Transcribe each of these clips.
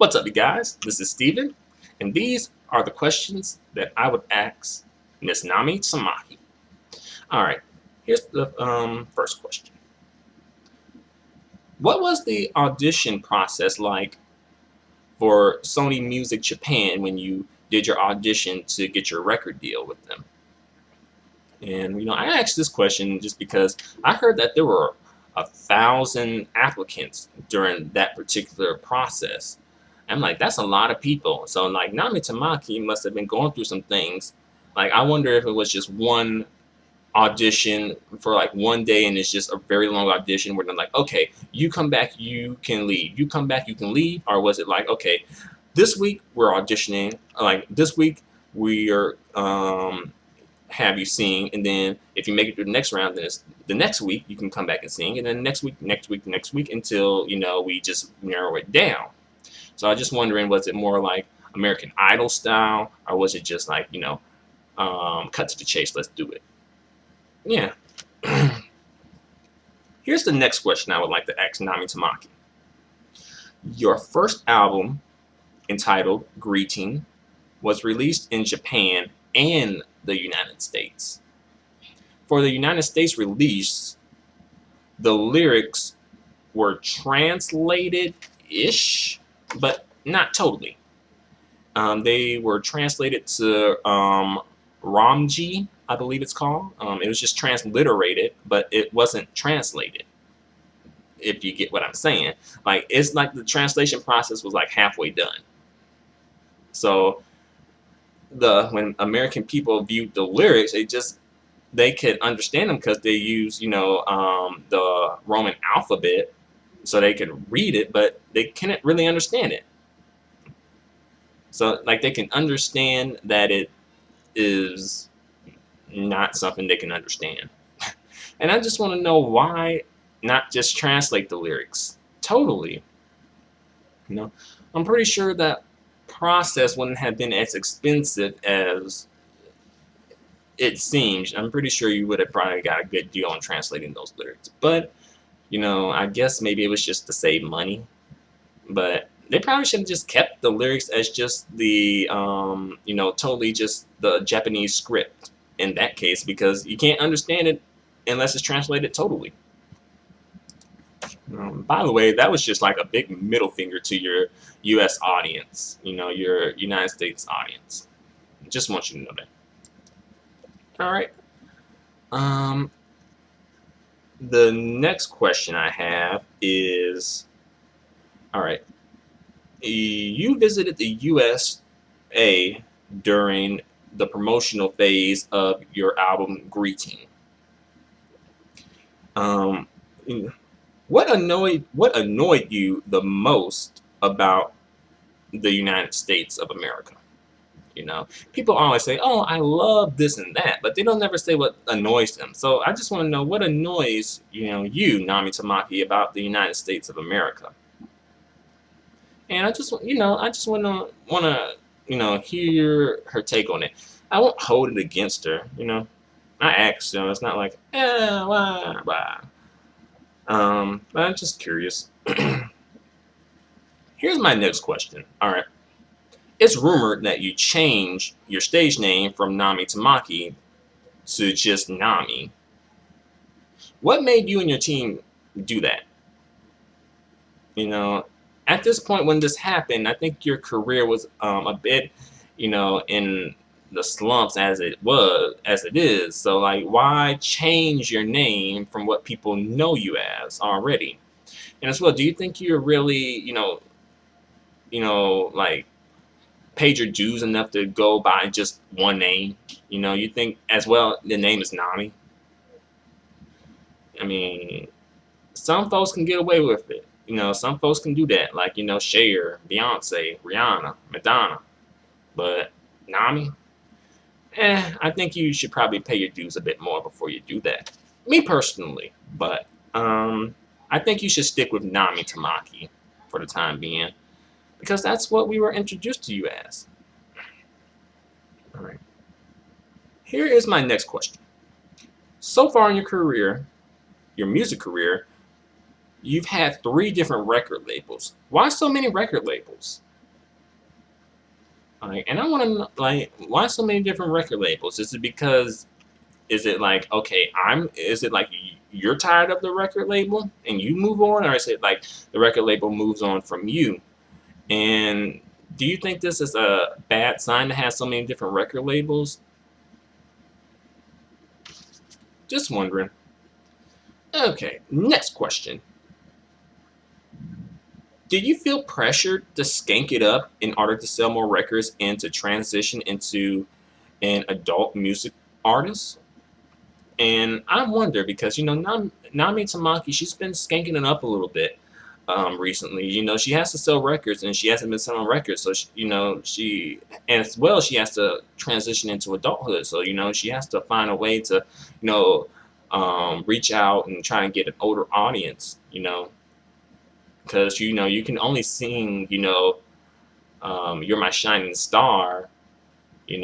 What's up, you guys? This is Steven, and these are the questions that I would ask Miss Nami Tamaki. Alright, here's the first question. What was the audition process like for Sony Music Japan when you did your audition to get your record deal with them? And I asked this question just because I heard that there were 1,000 applicants during that particular process. I'm like, that's a lot of people. So like Nami Tamaki must have been going through some things. Like I wonder if it was just one audition for like one day and it's just a very long audition where they're like, okay, you come back, you can leave. You come back, you can leave. Or was it like, okay, this week we're auditioning, like this week we are have you sing, and then if you make it through the next round, then it's the next week you can come back and sing, and then next week until we just narrow it down. So I'm just wondering, was it more like American Idol style, or was it just like cut to the chase, let's do it? Yeah. Here's the next question I would like to ask Nami Tamaki. Your first album, entitled Greeting, was released in Japan and the United States. For the United States release, the lyrics were translated-ish, but not totally. They were translated to Ramji, I believe it's called. It was just transliterated, but it wasn't translated, if you get what I'm saying. Like, it's like the translation process was like halfway done. So when American people viewed the lyrics, they could understand them because they use the Roman alphabet, so they could read it, but they couldn't really understand it. So like they can understand that it is not something they can understand. And I just want to know, why not just translate the lyrics totally? I'm pretty sure that process wouldn't have been as expensive as it seems. I'm pretty sure you would have probably got a good deal on translating those lyrics. But I guess maybe it was just to save money. But they probably should have just kept the lyrics as just the totally just the Japanese script in that case, because you can't understand it unless it's translated totally. By the way, that was just like a big middle finger to your U.S. audience, your United States audience. Just want you to know that. All right. The next question I have is, all right, you visited the USA during the promotional phase of your album Greeting. What annoyed you the most about the United States of America? People always say, oh, I love this and that, but they don't never say what annoys them. So I just want to know, what annoys you, Nami Tamaki, about the United States of America? And I just want to hear her take on it. I won't hold it against her. I asked, it's not like why. But I'm just curious. Here's my next question. All right. It's rumored that you changed your stage name from Nami Tamaki to just Nami. What made you and your team do that? At this point when this happened, I think your career was a bit, in the slumps as it is. So like, why change your name from what people know you as already? And as well, do you think you're really, like, paid your dues enough to go by just one name? You think as well the name is Nami? I mean, some folks can get away with it. Some folks can do that, like Cher, Beyonce, Rihanna, Madonna. But Nami, I think you should probably pay your dues a bit more before you do that. Me personally, but I think you should stick with Nami Tamaki for the time being, because that's what we were introduced to you as. All right. Here is my next question. So far in your career, your music career, you've had 3 different record labels. Why so many record labels? Like, and I want to like, why so many different record labels? Is it because is it like, okay, is it like you're tired of the record label and you move on, or is it like the record label moves on from you? And do you think this is a bad sign to have so many different record labels? Just wondering. Okay, next question. Did you feel pressured to skank it up in order to sell more records and to transition into an adult music artist? And I wonder because Nami Tamaki, she's been skanking it up a little bit recently. She has to sell records, and she hasn't been selling records. So she and as well she has to transition into adulthood. So she has to find a way to you know reach out and try and get an older audience. Because you can only sing "You're My Shining Star,"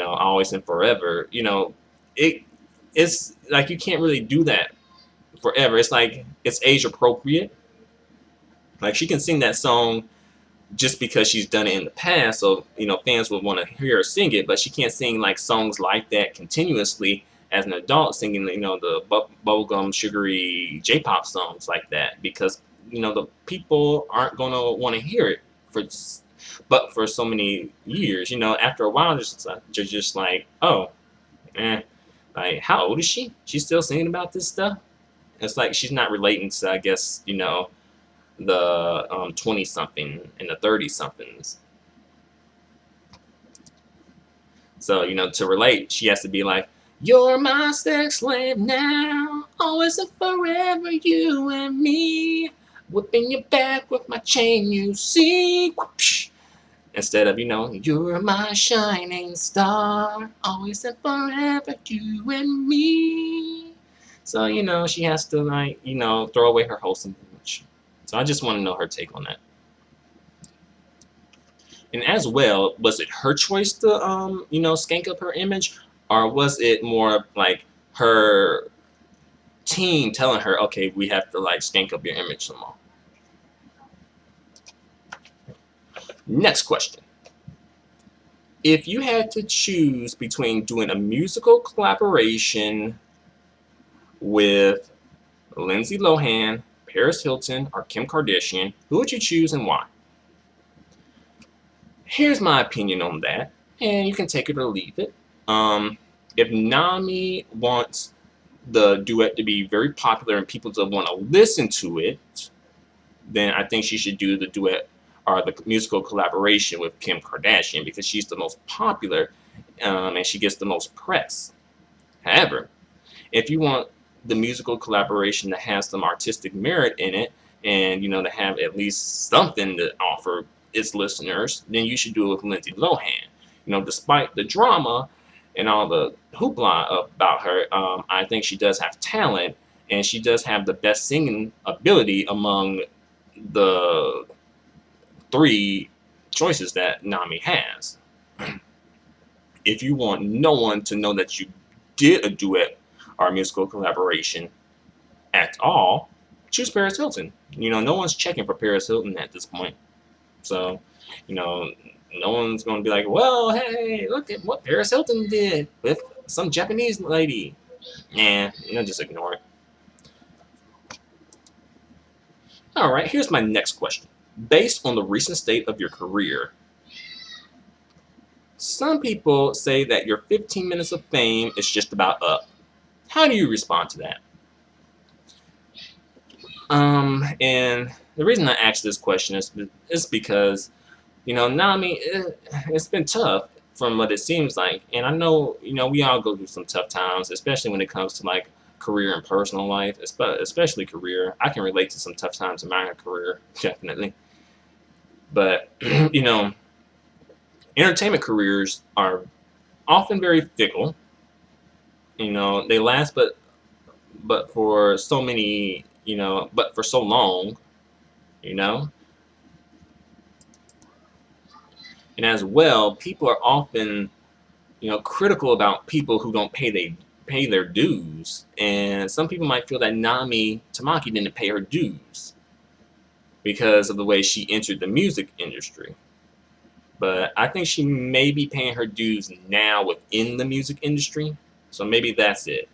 always and forever. It it's like you can't really do that forever. It's like it's age appropriate. Like she can sing that song just because she's done it in the past, so fans would want to hear her sing it. But she can't sing like songs like that continuously as an adult, singing the bubblegum sugary J-pop songs like that, because the people aren't gonna want to hear it for but for so many years. After a while, they're just like, oh, eh. Like, how old is she? She's still singing about this stuff. It's like she's not relating to, I guess, the 20 something and the 30 somethings. So, to relate, she has to be like, "You're my sex slave now, always and forever, you and me. Whipping your back with my chain, you see." Whoopsh. Instead of, "You're my shining star, always and forever, you and me." So, she has to, like, throw away her wholesome image. So I just want to know her take on that. And as well, was it her choice to, skank up her image? Or was it more like her team telling her, okay, we have to, like, skank up your image some more? Next question. If you had to choose between doing a musical collaboration with Lindsay Lohan, Paris Hilton, or Kim Kardashian, who would you choose and why? Here's my opinion on that, and you can take it or leave it. If Nami wants the duet to be very popular and people to want to listen to it, then I think she should do the duet or the musical collaboration with Kim Kardashian, because she's the most popular and she gets the most press. However, if you want the musical collaboration to have some artistic merit in it, and to have at least something to offer its listeners, then you should do it with Lindsay Lohan. Despite the drama and all the hoopla about her, I think she does have talent, and she does have the best singing ability among the three choices that Nami has. If you want no one to know that you did a duet or a musical collaboration at all, choose Paris Hilton. No one's checking for Paris Hilton at this point. So, no one's going to be like, well, hey, look at what Paris Hilton did with some Japanese lady. Nah, just ignore it. All right, here's my next question. Based on the recent state of your career, some people say that your 15 minutes of fame is just about up. How do you respond to that? And the reason I asked this question is because, Nami, it's been tough from what it seems like. And I know, we all go through some tough times, especially when it comes to like career and personal life, especially career. I can relate to some tough times in my career, definitely. But, entertainment careers are often very fickle. They last, but for so many, but for so long, you know. And as well, people are often, critical about people who don't pay their dues. And some people might feel that Nami Tamaki didn't pay her dues because of the way she entered the music industry. but I think she may be paying her dues now within the music industry. So maybe that's it.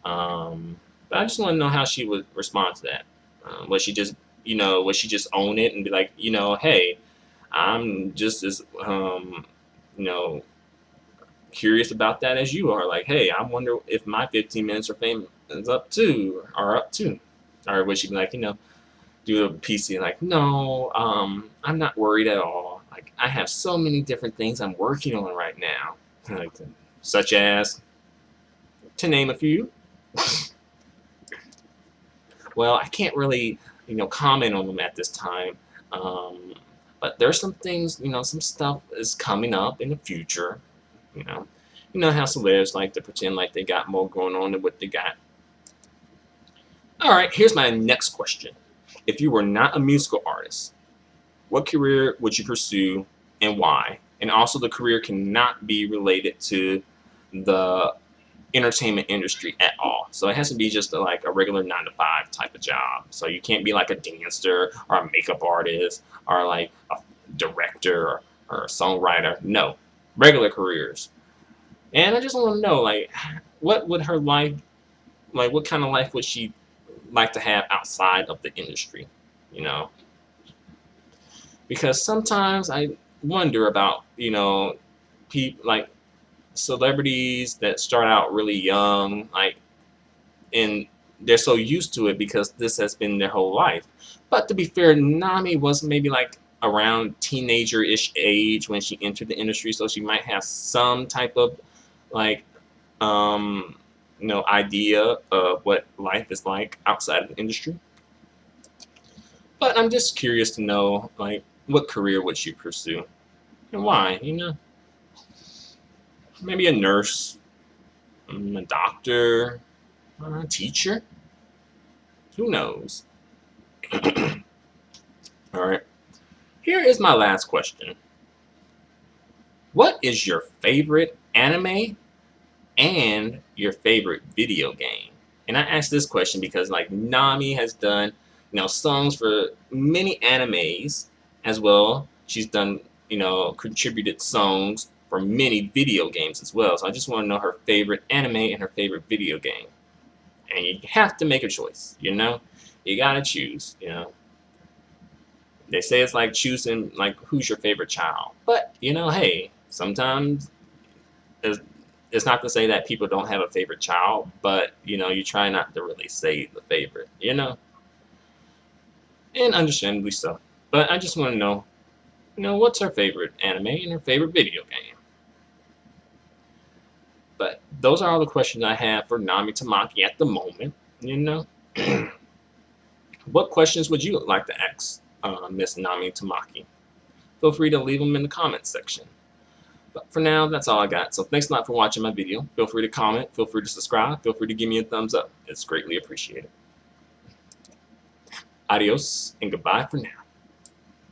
But I just want to know how she would respond to that. Would she just, would she just own it and be like, hey, I'm just as, you know, curious about that as you are. Like, hey, I wonder if my 15 minutes of fame is up too, or up too. Or would she be like, do a PC like, no, I'm not worried at all. Like, I have so many different things I'm working on right now, like, such as, to name a few. Well, I can't really, comment on them at this time. Um, but there's some things, some stuff is coming up in the future. You know, how celebs like to pretend like they got more going on than what they got. All right, here's my next question. If you were not a musical artist, what career would you pursue and why? And also, the career cannot be related to the entertainment industry at all. So it has to be just like a regular 9 to 5 type of job. So you can't be like a dancer or a makeup artist or like a director or a songwriter. No, regular careers. And I just want to know, like, what would her life, like, what kind of life would she like to have outside of the industry? You know, because sometimes I wonder about, people like celebrities that start out really young, like, and they're so used to it because this has been their whole life. But to be fair, Nami was maybe like around teenager-ish age when she entered the industry, so she might have some type of like um, idea of what life is like outside of the industry. But I'm just curious to know, like, what career would she pursue and why? Maybe a nurse, a doctor, a teacher. Who knows? All right. Here is my last question. What is your favorite anime and your favorite video game? And I asked this question because, like, Nami has done, songs for many animes as well. She's done, contributed songs for many video games as well. So I just want to know her favorite anime and her favorite video game. And you have to make a choice, You gotta choose. They say it's like choosing, like, who's your favorite child. But, hey, sometimes it's not to say that people don't have a favorite child, but, you try not to really say the favorite. And understandably so. But I just want to know, what's her favorite anime and her favorite video game? But those are all the questions I have for Nami Tamaki at the moment. What questions would you like to ask Miss Nami Tamaki? Feel free to leave them in the comments section. But for now, that's all I got. So thanks a lot for watching my video. Feel free to comment. Feel free to subscribe. Feel free to give me a thumbs up. It's greatly appreciated. Adios and goodbye for now.